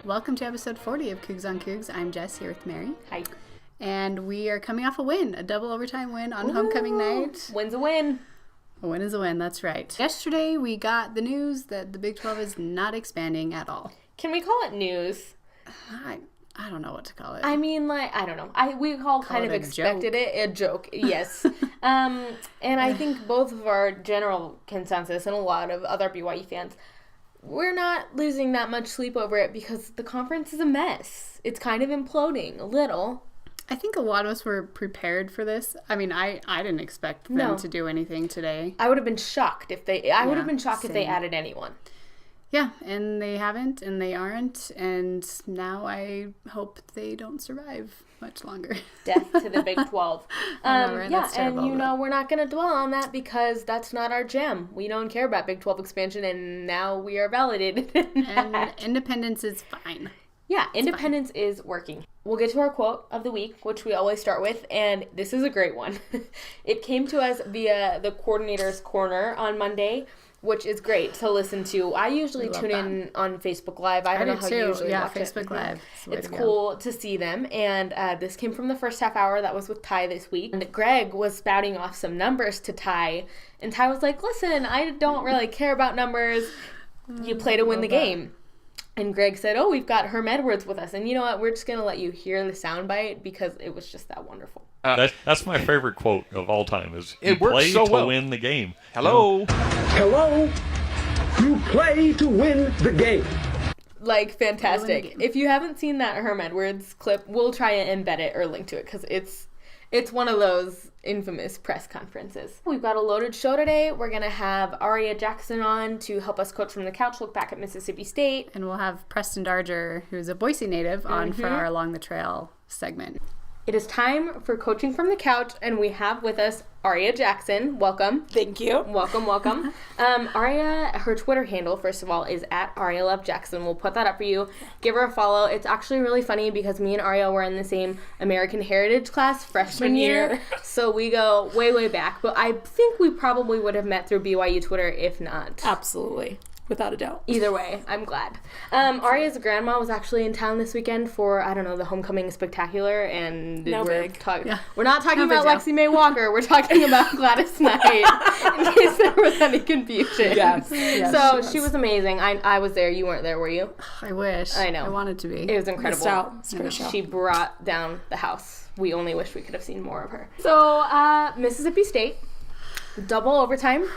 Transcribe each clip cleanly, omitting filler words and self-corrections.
Welcome to episode 40 of Cougs on Cougs. I'm Jess here with Mary. Hi. And we are coming off a win, a double overtime win on homecoming night. Win's a win. A win is a win, that's right. Yesterday we got the news that the Big 12 is not expanding at all. Can we call it news? I don't know what to call it. I mean, I don't know. We all kind of expected it. A joke, yes. And I think both of our general consensus and a lot of other BYU fans, we're not losing that much sleep over it because the conference is a mess. It's kind of imploding a little. I think a lot of us were prepared for this. I mean, I didn't expect them to do anything today. I would have been shocked if they added anyone. Yeah, and they haven't, and they aren't, and now I hope they don't survive much longer. Death to the Big 12. Right? Yeah, terrible, and we're not going to dwell on that because that's not our jam. We don't care about Big 12 expansion, and now we are validated in that. And independence is fine. Yeah, independence is working. We'll get to our quote of the week, which we always start with, and this is a great one. It came to us via the Coordinator's Corner on Monday, which is great to listen to. I usually tune in on Facebook Live. I don't know how you usually watch it. Facebook Live. It's cool to see them. And this came from the first half hour. That was with Ty this week. And Greg was spouting off some numbers to Ty. And Ty was like, listen, I don't really care about numbers. You play to win the game. And Greg said, oh, we've got Herm Edwards with us. And you know what? We're just going to let you hear the soundbite because it was just that wonderful. That's my favorite quote of all time is, you play so to win the game. Hello? Hello? You play to win the game. Like, fantastic. If you haven't seen that Herm Edwards clip, we'll try and embed it or link to it because it's one of those infamous press conferences. We've got a loaded show today. We're going to have Aria Jackson on to help us coach from the couch, look back at Mississippi State. And we'll have Preston Darger, who's a Boise native, on for our Along the Trail segment. It is time for Coaching from the Couch, and we have with us Aria Jackson. Welcome. Thank you. Welcome. Aria, her Twitter handle, first of all, is at Aria Love Jackson. We'll put that up for you. Give her a follow. It's actually really funny because me and Aria were in the same American Heritage class freshman year. So we go way, way back. But I think we probably would have met through BYU Twitter if not. Absolutely. Without a doubt. Either way, I'm glad. Aria's grandma was actually in town this weekend for, the Homecoming Spectacular, and we're not talking about Lexi Mae Walker. We're talking about Gladys Knight, in case there was any confusion. Yes. So she was amazing. I was there. You weren't there, were you? I wish. I know. I wanted to be. It was incredible. Missed out. She brought down the house. We only wish we could have seen more of her. So, Mississippi State, double overtime.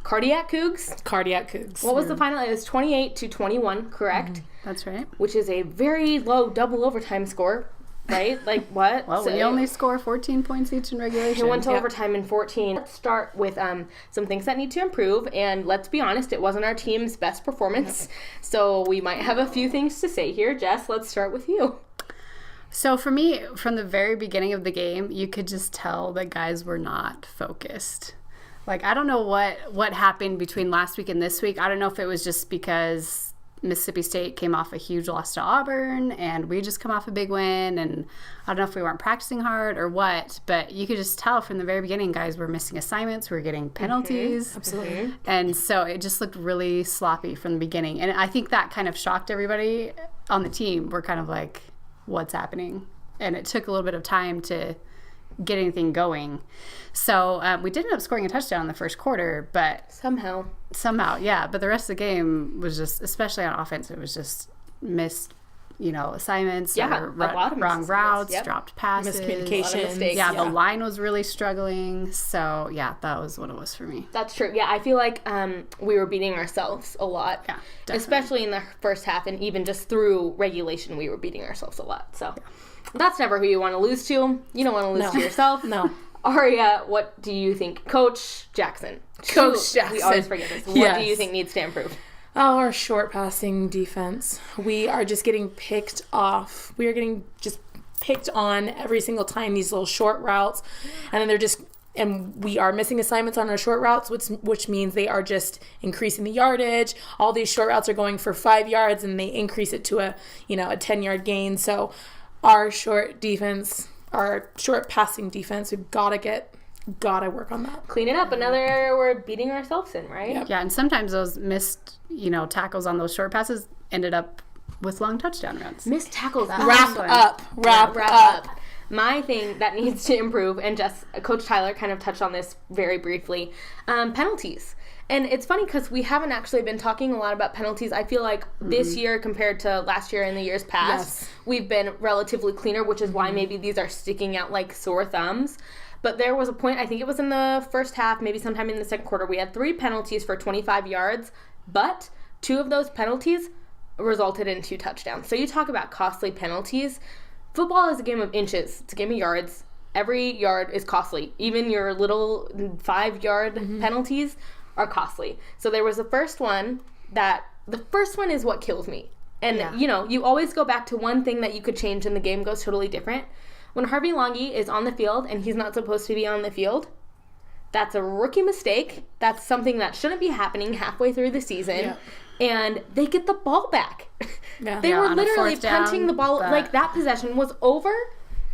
Cardiac Cougs. What was the final? It was 28-21, correct? That's right. Which is a very low double overtime score, right? Like what? Well, we only score 14 points each in regulation. It went to overtime in 14. Let's start with some things that need to improve, and let's be honest, it wasn't our team's best performance, so we might have a few things to say here. Jess, let's start with you. So for me, from the very beginning of the game, you could just tell that guys were not focused. Like, I don't know what happened between last week and this week. I don't know if it was just because Mississippi State came off a huge loss to Auburn and we just come off a big win, and I don't know if we weren't practicing hard or what, but you could just tell from the very beginning guys were missing assignments, we were getting penalties. Absolutely. And so it just looked really sloppy from the beginning. And I think that kind of shocked everybody on the team. We're kind of like, what's happening? And it took a little bit of time to get anything going. So we did end up scoring a touchdown in the first quarter, but somehow, yeah. But the rest of the game was just, especially on offense, it was just missed, assignments, wrong routes, dropped passes, miscommunication. The line was really struggling. So yeah, that was what it was for me. That's true. Yeah, I feel like we were beating ourselves a lot, especially in the first half, and even just through regulation, we were beating ourselves a lot. So. Yeah. That's never who you want to lose to. You don't want to lose to yourself. No. Aria, what do you think? Coach Jackson. We always forget this. What do you think needs to improve? Oh, our short passing defense. We are just getting picked off. We are getting just picked on every single time, these little short routes. And then and we are missing assignments on our short routes, which means they are just increasing the yardage. All these short routes are going for 5 yards, and they increase it to a 10-yard gain. So our short defense, our short passing defense, we've got to work on that. Clean it up. Another area we're beating ourselves in, right? Yep. Yeah, and sometimes those missed, tackles on those short passes ended up with long touchdown runs. Missed tackles. Wrap up. My thing that needs to improve, and Coach Tyler kind of touched on this very briefly, penalties. And it's funny because we haven't actually been talking a lot about penalties. I feel like this year compared to last year and the years past, we've been relatively cleaner, which is why maybe these are sticking out like sore thumbs. But there was a point, I think it was in the first half, maybe sometime in the second quarter, we had 3 penalties for 25 yards, but 2 of those penalties resulted in 2 touchdowns. So you talk about costly penalties. Football is a game of inches. It's a game of yards. Every yard is costly. Even your little 5-yard penalties are costly. So there was the first one is what kills me. And, you always go back to one thing that you could change and the game goes totally different. When Harvey Longy is on the field and he's not supposed to be on the field, that's a rookie mistake. That's something that shouldn't be happening halfway through the season. Yeah. And they get the ball back. Yeah. They were literally punching the ball. Like, that possession was over,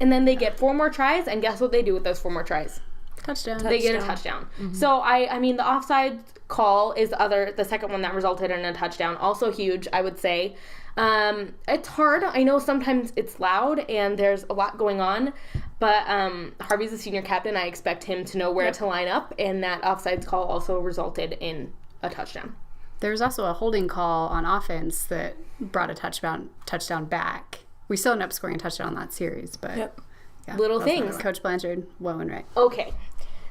and then they get 4 more tries, and guess what they do with those 4 more tries? Touchdown. They get a touchdown. So, I mean, the offside call is the second one that resulted in a touchdown. Also huge, I would say. It's hard. I know sometimes it's loud, and there's a lot going on, but Harvey's a senior captain. I expect him to know where to line up, and that offsides call also resulted in a touchdown. There was also a holding call on offense that brought a touchdown back. We still ended up scoring a touchdown on that series, but little things. Coach Blanchard, well and right. Okay.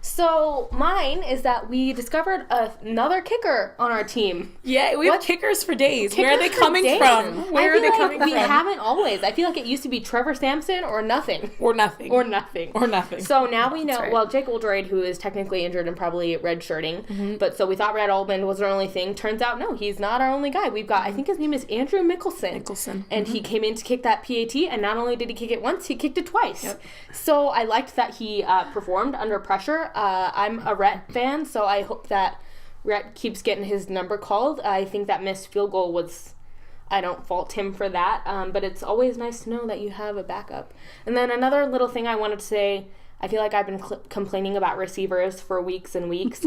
So mine is that we discovered another kicker on our team. Yeah, we have kickers for days. Where are they coming from? Where are they coming from? We haven't always. I feel like it used to be Trevor Sampson or nothing. Or nothing. So now we know, well, Jake Oldroyd, who is technically injured and probably redshirting, but so we thought Red Altman was our only thing. Turns out, no, he's not our only guy. We've got, I think his name is Andrew Mickelson. And he came in to kick that PAT, and not only did he kick it once, he kicked it twice. Yep. So I liked that he performed under pressure. I'm a Rhett fan, so I hope that Rhett keeps getting his number called. I think that missed field goal was, I don't fault him for that, but it's always nice to know that you have a backup. And then another little thing I wanted to say, I feel like I've been complaining about receivers for weeks and weeks.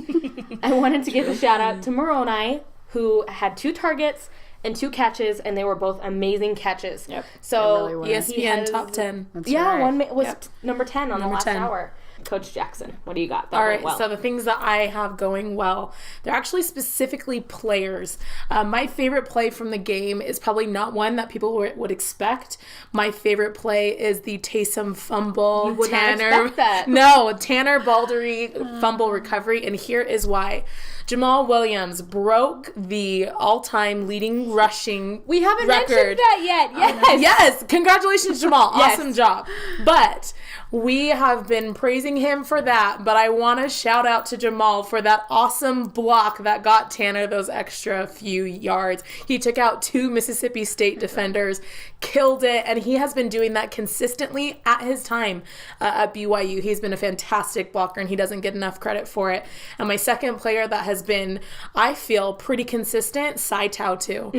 I wanted to give a shout out to Moroni, who had 2 targets and 2 catches, and they were both amazing catches. Yep. So really ESPN top 10. That's right. One was number 10 on the last hour. Coach Jackson, what do you got? All right, so the things that I have going well, they're actually specifically players. My favorite play from the game is probably not one that people would expect. My favorite play is the Taysom fumble. You would not expect that. No, Tanner Baldery fumble recovery, and here is why. Jamal Williams broke the all-time leading rushing We haven't record. mentioned that yet. Yes. Yes. Congratulations, Jamal. Awesome job. But we have been praising him for that. But I want to shout out to Jamal for that awesome block that got Tanner those extra few yards. He took out 2 Mississippi State defenders, killed it, and he has been doing that consistently at his time at BYU. He's been a fantastic blocker, and he doesn't get enough credit for it. And my second player that has been, I feel, pretty consistent, Sai Tautu.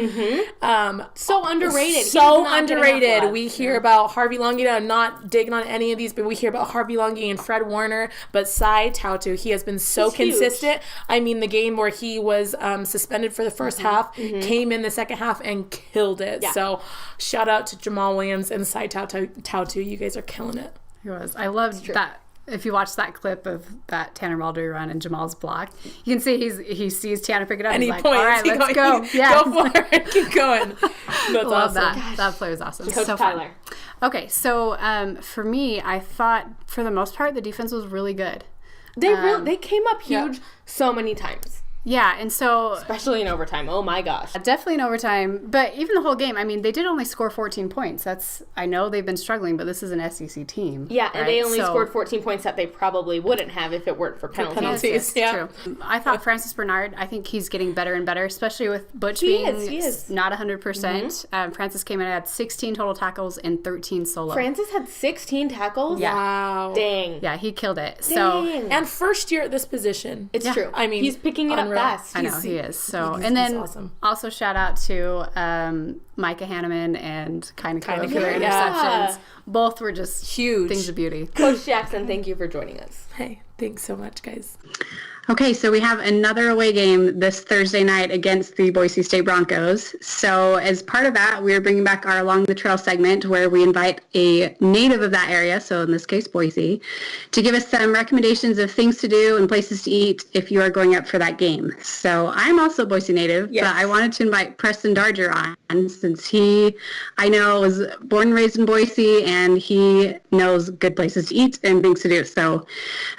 So underrated. So underrated. We hear about Harvey Longy. I'm not digging on any of these, but we hear about Harvey Longy and Fred Warner. But Sai Tautu, he has been so consistent. I mean, the game where he was suspended for the first half, came in the second half and killed it. Yeah. So shout out to Jamal Williams and Sai Tautu. You guys are killing it. He was. I loved that. If you watch that clip of that Tanner Baldery run and Jamal's block, you can see he sees Tanner pick it up and he like, points. All right, let's go. Yeah. Go for it. Keep going. That's love awesome. That play was awesome. Coach so Tyler. Fun. Okay, so for me, I thought for the most part the defense was really good. They came up huge so many times. Yeah, and so... Especially in overtime. Oh, my gosh. Definitely in overtime. But even the whole game, I mean, they did only score 14 points. I know they've been struggling, but this is an SEC team. Yeah, and they only scored 14 points that they probably wouldn't have if it weren't for penalties. True. I thought Francis Bernard, I think he's getting better and better, especially with Butch being not 100%. Francis came in and had 16 total tackles and 13 solo. Francis had 16 tackles? Yeah. Wow. Dang. Yeah, he killed it. Dang. So and first year at this position. It's true. I mean, he's picking it up fast. I know, he is. So, and then awesome. Also shout out to Micah Hanneman and Kind of for their interceptions. Both were just huge things of beauty. Coach Jackson, thank you for joining us. Hey, thanks so much, guys. Okay, so we have another away game this Thursday night against the Boise State Broncos. So as part of that, we're bringing back our Along the Trail segment where we invite a native of that area, so in this case Boise, to give us some recommendations of things to do and places to eat if you are going up for that game. So I'm also a Boise native, but I wanted to invite Preston Darger on since he, I know, was born and raised in Boise and he knows good places to eat and things to do. So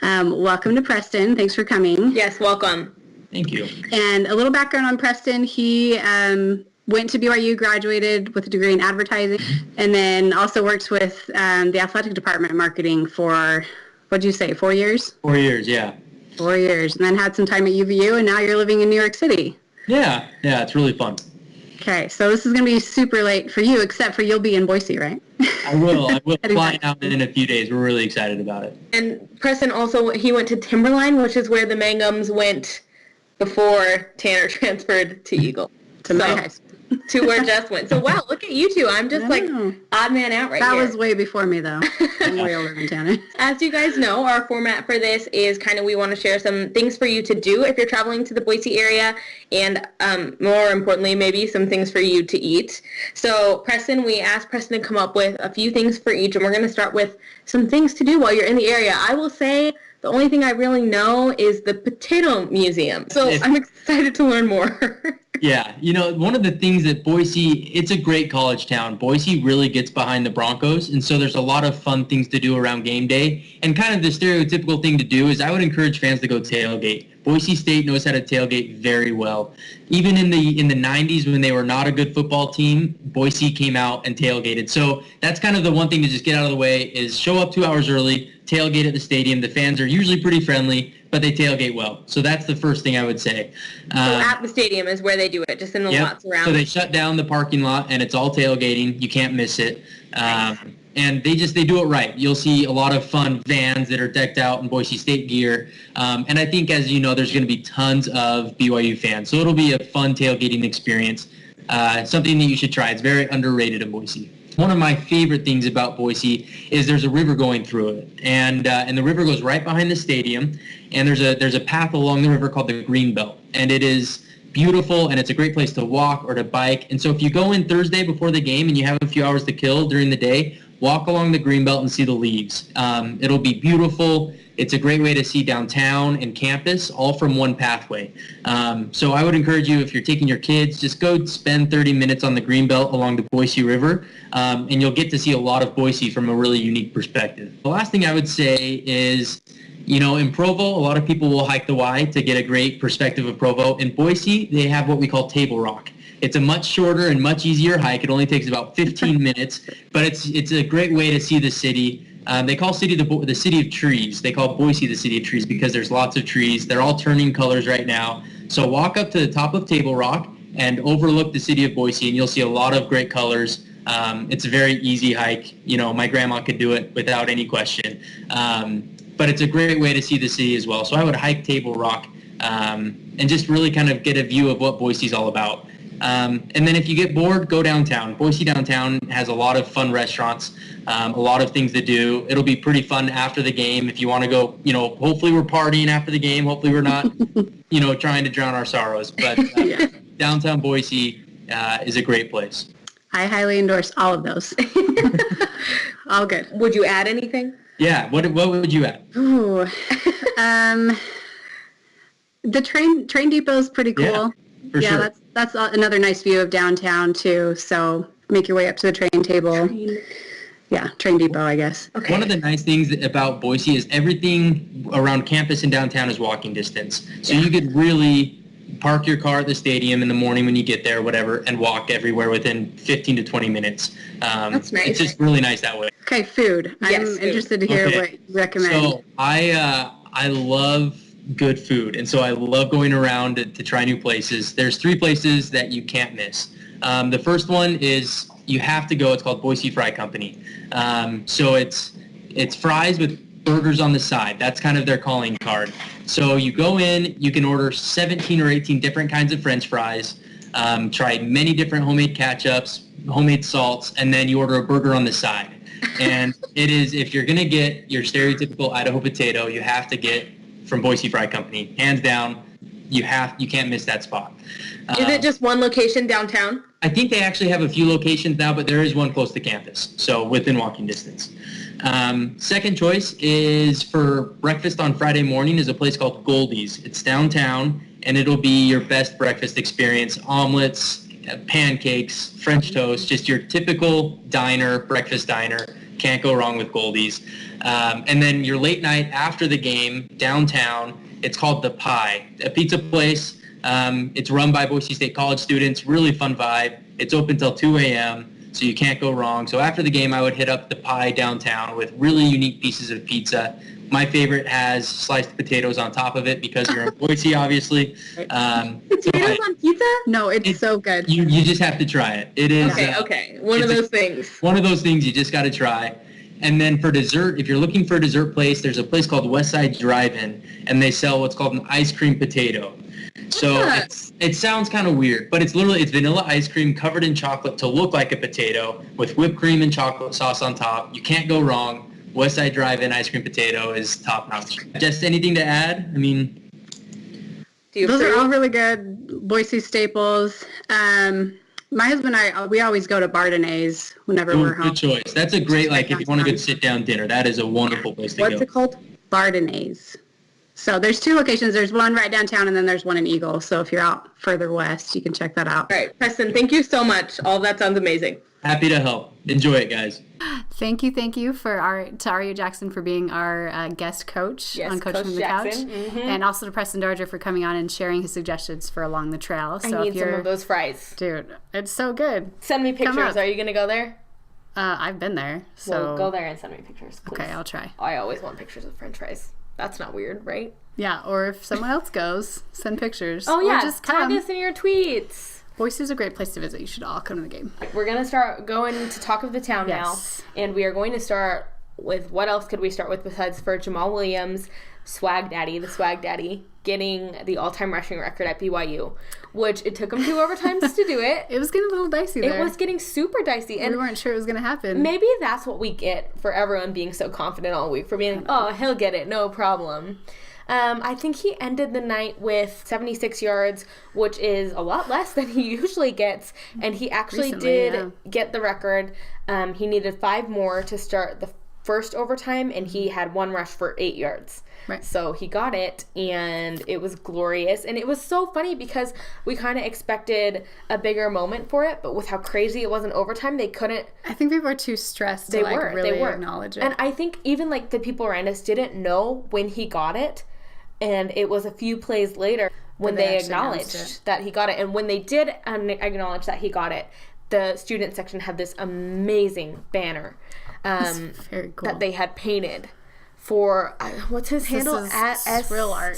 welcome to Preston. Thanks for coming. Yes, welcome. Thank you. And a little background on Preston. He went to BYU, graduated with a degree in advertising, and then also worked with the athletic department marketing for, what'd you say, 4 years? 4 years, yeah. 4 years. And then had some time at UVU, and now you're living in New York City. Yeah, it's really fun. Okay, so this is going to be super late for you, except for you'll be in Boise, right? I will fly out in a few days. We're really excited about it. And Preston also, he went to Timberline, which is where the Mangums went before Tanner transferred to Eagle. To my high school. To where Jess went. So, wow, look at you two. I'm just like odd man out right here. here. That was way before me, though. I'm way older than Tanner. As you guys know, our format for this is kind of we want to share some things for you to do if you're traveling to the Boise area and more importantly, maybe some things for you to eat. So, Preston, we asked Preston to come up with a few things for each, and we're going to start with some things to do while you're in the area. I will say the only thing I really know is the Potato Museum. So I'm excited to learn more. Yeah, one of the things that Boise, it's a great college town. Boise really gets behind the Broncos, and so there's a lot of fun things to do around game day. And kind of the stereotypical thing to do is I would encourage fans to go tailgate. Boise State knows how to tailgate very well. Even in the 90s when they were not a good football team, Boise came out and tailgated. So that's kind of the one thing to just get out of the way is show up 2 hours early, tailgate at the stadium. The fans are usually pretty friendly, but they tailgate well. So that's the first thing I would say. So at the stadium is where they do it, just in the lots around. So they shut down the parking lot, and it's all tailgating. You can't miss it. And they do it right. You'll see a lot of fun vans that are decked out in Boise State gear. And I think, as you know, there's going to be tons of BYU fans. So it'll be a fun tailgating experience, something that you should try. It's very underrated in Boise. One of my favorite things about Boise is there's a river going through it, and the river goes right behind the stadium, and there's a path along the river called the Green Belt, and it is beautiful, and it's a great place to walk or to bike. And so if you go in Thursday before the game and you have a few hours to kill during the day, walk along the Green Belt and see the leaves. It'll be beautiful. It's a great way to see downtown and campus, all from one pathway. So I would encourage you, if you're taking your kids, just go spend 30 minutes on the Greenbelt along the Boise River, and you'll get to see a lot of Boise from a really unique perspective. The last thing I would say is, in Provo, a lot of people will hike the Y to get a great perspective of Provo. In Boise, they have what we call Table Rock. It's a much shorter and much easier hike. It only takes about 15 minutes, but it's a great way to see the city. They call the city of trees. They call Boise the city of trees because there's lots of trees. They're all turning colors right now. So walk up to the top of Table Rock and overlook the city of Boise, and you'll see a lot of great colors. It's a very easy hike. My grandma could do it without any question. But it's a great way to see the city as well. So I would hike Table Rock and just really kind of get a view of what Boise's all about. And then if you get bored, go downtown. Boise downtown has a lot of fun restaurants, a lot of things to do. It'll be pretty fun after the game. If you want to go, hopefully we're partying after the game. Hopefully we're not, trying to drown our sorrows. But downtown Boise is a great place. I highly endorse all of those. All good. Would you add anything? Yeah. What would you add? Ooh. The train depot is pretty cool. Yeah, sure. That's another nice view of downtown too. So make your way up to the train table. Train depot, I guess. Okay. One of the nice things about Boise is everything around campus and downtown is walking distance. So you could really park your car at the stadium in the morning when you get there, whatever, and walk everywhere within 15 to 20 minutes. That's nice. It's just really nice that way. Okay, food. I'm interested to hear what you recommend. So I love good food, and so I love going around to try new places. There's 3 places that you can't miss. The first one is you have to go. It's called Boise Fry Company. So it's fries with burgers on the side. That's kind of their calling card. So you go in, you can order 17 or 18 different kinds of French fries, try many different homemade ketchups, homemade salts, and then you order a burger on the side. And it is, if you're going to get your stereotypical Idaho potato, you have to get from Boise Fry Company. Hands down, you can't miss that spot. Is it just one location downtown? I think they actually have a few locations now, but there is one close to campus, so within walking distance. Second choice is for breakfast on Friday morning is a place called Goldie's. It's downtown, and it'll be your best breakfast experience. Omelets, pancakes, French toast, just your typical breakfast diner. Can't go wrong with Goldie's. And then your late night after the game, downtown, it's called The Pie, a pizza place. It's run by Boise State College students, really fun vibe. It's open till 2 a.m., so you can't go wrong. So after the game, I would hit up The Pie downtown with really unique pieces of pizza. My favorite has sliced potatoes on top of it because you're in Boise, obviously. Potatoes on pizza? No, it's so good. You just have to try it. It is Okay. One of those things. One of those things you just got to try. And then for dessert, if you're looking for a dessert place, there's a place called West Side Drive-In, and they sell what's called an ice cream potato. So it sounds kind of weird, but it's vanilla ice cream covered in chocolate to look like a potato with whipped cream and chocolate sauce on top. You can't go wrong. West Side Drive-In ice cream potato is top notch. Just anything to add? I mean, those are all really good Boise staples. My husband and I, we always go to Bardonnaise whenever we're home. Good choice. That's a great, if you want a good sit-down dinner, that is a wonderful place to go. What's it called? Bardonnaise. So there's 2 locations. There's one right downtown, and then there's one in Eagle. So if you're out further west, you can check that out. All right, Preston, thank you so much. All that sounds amazing. Happy to help. Enjoy it, guys. Thank you to Aria Jackson for being our guest coach on Coach from the Couch. Mm-hmm. And also to Preston Darger for coming on and sharing his suggestions for along the trail. So I need some of those fries. Dude, it's so good. Send me pictures. Are you going to go there? I've been there. So well, go there and send me pictures, please. Okay, I'll try. I always want pictures of French fries. That's not weird, right? Yeah, or if someone else goes, send pictures. Oh, yeah. Or just tag us in your tweets. Boise is a great place to visit. You should all come to the game. We're going to start going to Talk of the Town now. And we are going to start with, what else could we start with besides for Jamal Williams, the Swag Daddy, getting the all-time rushing record at BYU, which it took him 2 overtimes to do it. It was getting a little dicey there. It was getting super dicey. And we weren't sure it was going to happen. Maybe that's what we get for everyone being so confident all week, for being, he'll get it, no problem. I think he ended the night with 76 yards, which is a lot less than he usually gets, and he actually did get the record. He needed 5 more to start the first overtime, and he had 1 rush for 8 yards. Right. So he got it, and it was glorious. And it was so funny because we kind of expected a bigger moment for it, but with how crazy it was in overtime, they couldn't. I think people were too stressed to really acknowledge it. And I think even the people around us didn't know when he got it. And it was a few plays later when they acknowledged that he got it. And when they did acknowledge that he got it, the student section had this amazing banner very cool. that they had painted for, what's his handle? At Srill Art.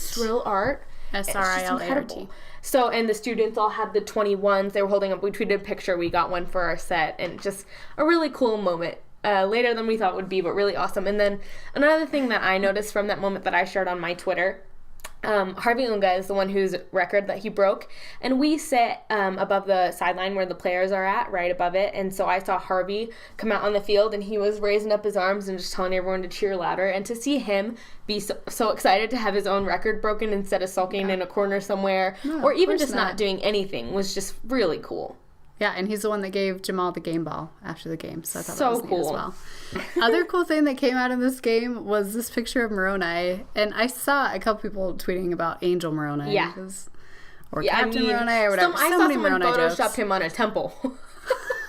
SRILART. So, and the students all had the 21s. They were holding up. We tweeted a picture. We got one for our set. And just a really cool moment. Later than we thought would be, but really awesome. And then another thing that I noticed from that moment that I shared on my Twitter, Harvey Unga is the one whose record that he broke, and we sit above the sideline where the players are at, right above it. And so I saw Harvey come out on the field, and he was raising up his arms and just telling everyone to cheer louder. And to see him be so excited to have his own record broken instead of sulking in a corner somewhere, or even just not doing anything, was just really cool. Yeah, and he's the one that gave Jamal the game ball after the game, so I thought so that was cool. neat as well. Other cool thing that came out of this game was this picture of Moroni, and I saw a couple people tweeting about Angel Moroni. Yeah. Or Captain Moroni or whatever. I saw someone photoshopped him on a temple.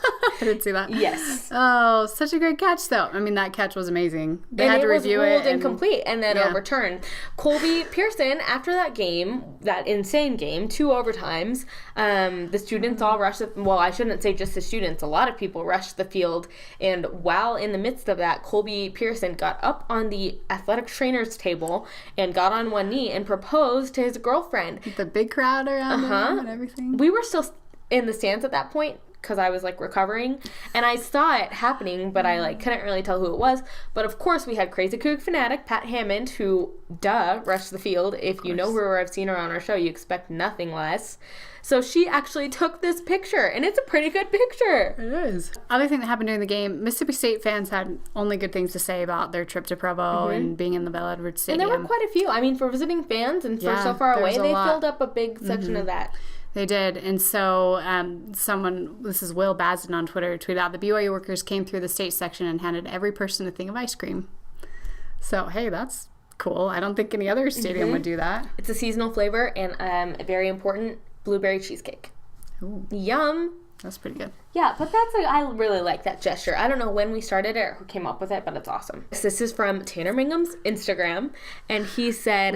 I didn't see that. Yes. Oh, such a great catch, though. I mean, that catch was amazing. They had to review it. It was ruled incomplete and then overturned. Colby Pearson, after that game, that insane game, 2 overtimes, the students all rushed. Well, I shouldn't say just the students. A lot of people rushed the field. And while in the midst of that, Colby Pearson got up on the athletic trainer's table and got on one knee and proposed to his girlfriend. The big crowd around him and everything. We were still in the stands at that point. because I was like recovering, and I saw it happening, but I like couldn't really tell who it was. But of course we had crazy Coug fanatic Pat Hammond, who rushed the field. If you know her or have seen her on our show, you expect nothing less. So she actually took this picture, and it's a pretty good picture. It is. Other thing that happened during the game, Mississippi State fans had only good things to say about their trip to Provo and being in the Bell Edwards Stadium. And there were quite a few. I mean, for visiting fans and for so far away, they filled up a big section of that. They did. And so this is Will Bazin on Twitter, tweeted out, the BYU workers came through the state section and handed every person a thing of ice cream. So, hey, that's cool. I don't think any other stadium would do that. It's a seasonal flavor and a very important blueberry cheesecake. Ooh. Yum. That's pretty good. Yeah, but I really like that gesture. I don't know when we started it or who came up with it, but it's awesome. This is from Tanner Mingham's Instagram, and he said,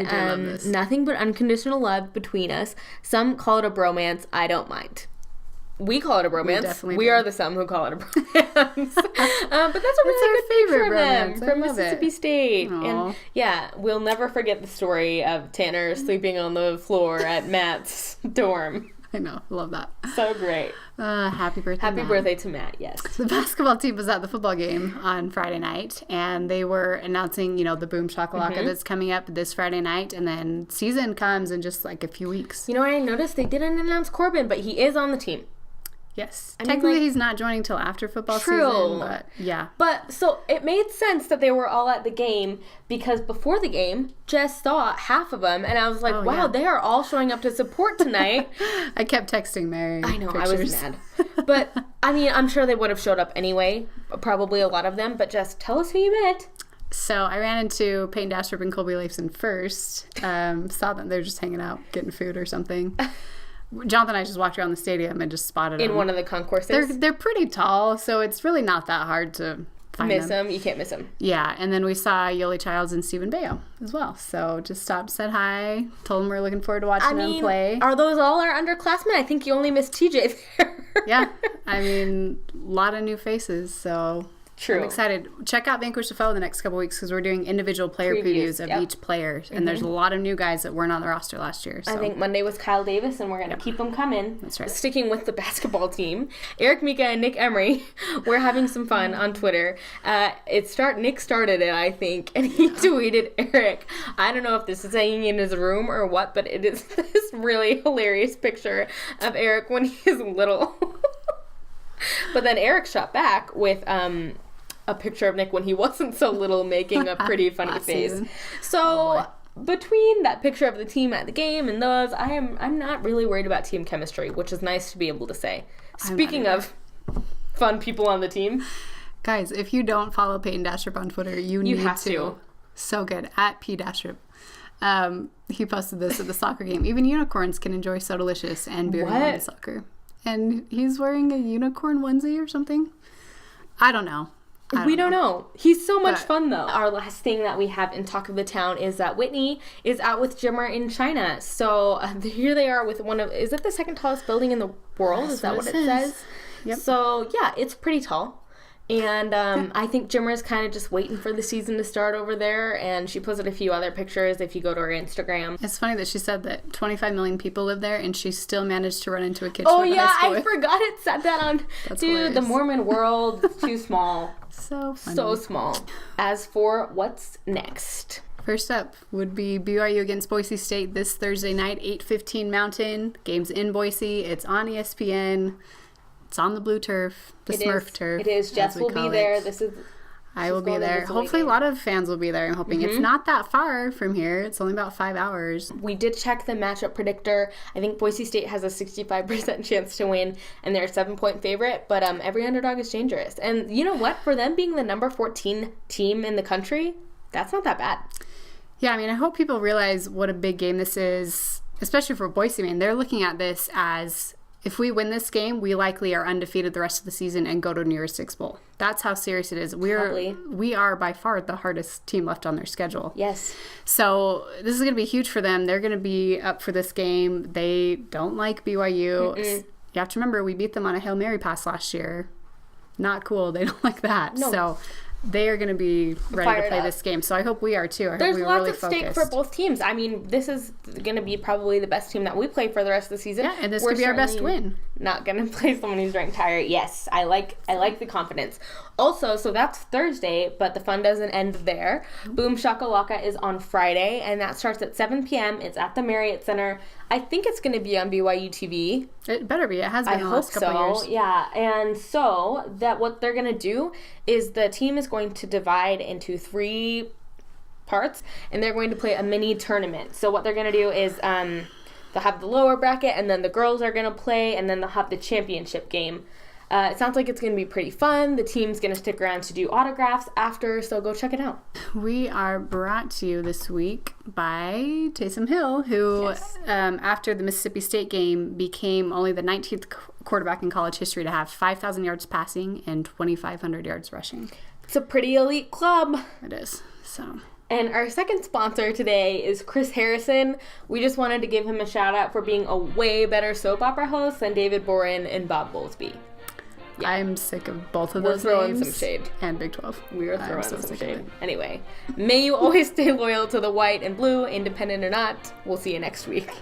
nothing but unconditional love between us. Some call it a bromance. I don't mind. We call it a bromance. We are the some who call it a bromance. But that's a really good picture of them from Mississippi State. Aww. And yeah, we'll never forget the story of Tanner sleeping on the floor at Matt's dorm. I know. Love that. So great. Happy birthday, Happy Matt. birthday to Matt, yes. The basketball team was at the football game on Friday night, and they were announcing, the Boom Shakalaka that's coming up this Friday night, and then season comes in just like a few weeks. You know what I noticed? They didn't announce Corbin, but he is on the team. Yes. Technically, he's not joining till after football season, but yeah. But, so, it made sense that they were all at the game, because before the game, Jess saw half of them, and I was like, wow, they are all showing up to support tonight. I kept texting Mary. I know, pictures. I was mad. But, I mean, I'm sure they would have showed up anyway, probably a lot of them, but Jess, tell us who you met. So I ran into Peyton Dastrup and Colby Leifson first. Saw them. They're just hanging out, getting food or something. Jonathan and I just walked around the stadium and just spotted them. In one of the concourses? They're pretty tall, so it's really not that hard to find miss them. You can't miss them. Yeah, and then we saw Yoli Childs and Stephen Bayo as well. So just stopped, said hi, told them we're looking forward to watching them play. Are those all our underclassmen? I think you only missed TJ there. Yeah, I mean, a lot of new faces, so... True. I'm excited. Check out Vanquish the Foe the next couple weeks because we're doing individual player previews of each player. And there's a lot of new guys that weren't on the roster last year. So. I think Monday was Kyle Davis, and we're going to keep them coming. That's right. Sticking with the basketball team, Eric Mika and Nick Emery, we're having some fun on Twitter. Nick started it, I think, and he tweeted Eric. I don't know if this is hanging in his room or what, but it is this really hilarious picture of Eric when he is little. But then Eric shot back with a picture of Nick when he wasn't so little, making a pretty funny face. Season. So between that picture of the team at the game and those, I'm not really worried about team chemistry, which is nice to be able to say. Speaking of fun people on the team, guys, if you don't follow Peyton Dastrup on Twitter, you need have to. So good at P Dastrup. He posted this at the soccer game. Even unicorns can enjoy So Delicious and beer and soccer. And he's wearing a unicorn onesie or something. I don't know. We don't know. He's so much fun, though. Our last thing that we have in Talk of the Town is that Whitney is out with Jimmer in China. So here they are with is it the second tallest building in the world? Is that what it says? Yep. So, yeah, it's pretty tall. And I think Jimmer's kind of just waiting for the season to start over there. And she posted a few other pictures if you go to her Instagram. It's funny that she said that 25 million people live there and she still managed to run into a kid. Oh, yeah, I forgot it said that on... That's Dude, hilarious. The Mormon world is too small. So funny. So small. As for what's next... First up would be BYU against Boise State this Thursday night, 8:15 Mountain. Game's in Boise. It's on ESPN. It's on the blue turf, Smurf turf. It is. Jess will be there. I will be there. Hopefully a lot of fans will be there. I'm hoping it's not that far from here. It's only about 5 hours. We did check the matchup predictor. I think Boise State has a 65% chance to win, and they're a 7-point favorite, but every underdog is dangerous. And you know what? For them being the number 14 team in the country, that's not that bad. Yeah, I mean, I hope people realize what a big game this is, especially for Boise. I mean, they're looking at this as... If we win this game, we likely are undefeated the rest of the season and go to New Year's Six Bowl. That's how serious it is. We are by far the hardest team left on their schedule. Yes. So this is going to be huge for them. They're going to be up for this game. They don't like BYU. You have to remember, we beat them on a Hail Mary pass last year. Not cool. They don't like that. No. So they are going to be ready to Fired play up. this game. So I hope we are too. I hope There's we're lots really at stake focused. for both teams. I mean, this is going to be probably the best team that we play for the rest of the season. Yeah, and this We're could be our best certainly win. Not going to play someone who's ranked higher. Yes, I like the confidence. Also, so that's Thursday, but the fun doesn't end there. Boom Shakalaka is on Friday, and that starts at 7 p.m. It's at the Marriott Center. I think it's going to be on BYU TV. It better be. It has been I the hope last couple so. years. Yeah, and so that what they're gonna do is the team is going to divide into 3 parts, and they're going to play a mini tournament. So what they're gonna do is they'll have the lower bracket, and then the girls are gonna play, and then they'll have the championship game. It sounds like it's going to be pretty fun. The team's going to stick around to do autographs after, so go check it out. We are brought to you this week by Taysom Hill, who, after the Mississippi State game, became only the 19th quarterback in college history to have 5,000 yards passing and 2,500 yards rushing. It's a pretty elite club. It is. So... And our second sponsor today is Chris Harrison. We just wanted to give him a shout out for being a way better soap opera host than David Boren and Bob Bowlesby. Yeah. I'm sick of both of We're those throwing names. some shade. And Big 12. We are throwing so some sick of shade. it. Anyway, may you always stay loyal to the white and blue, independent or not. We'll see you next week.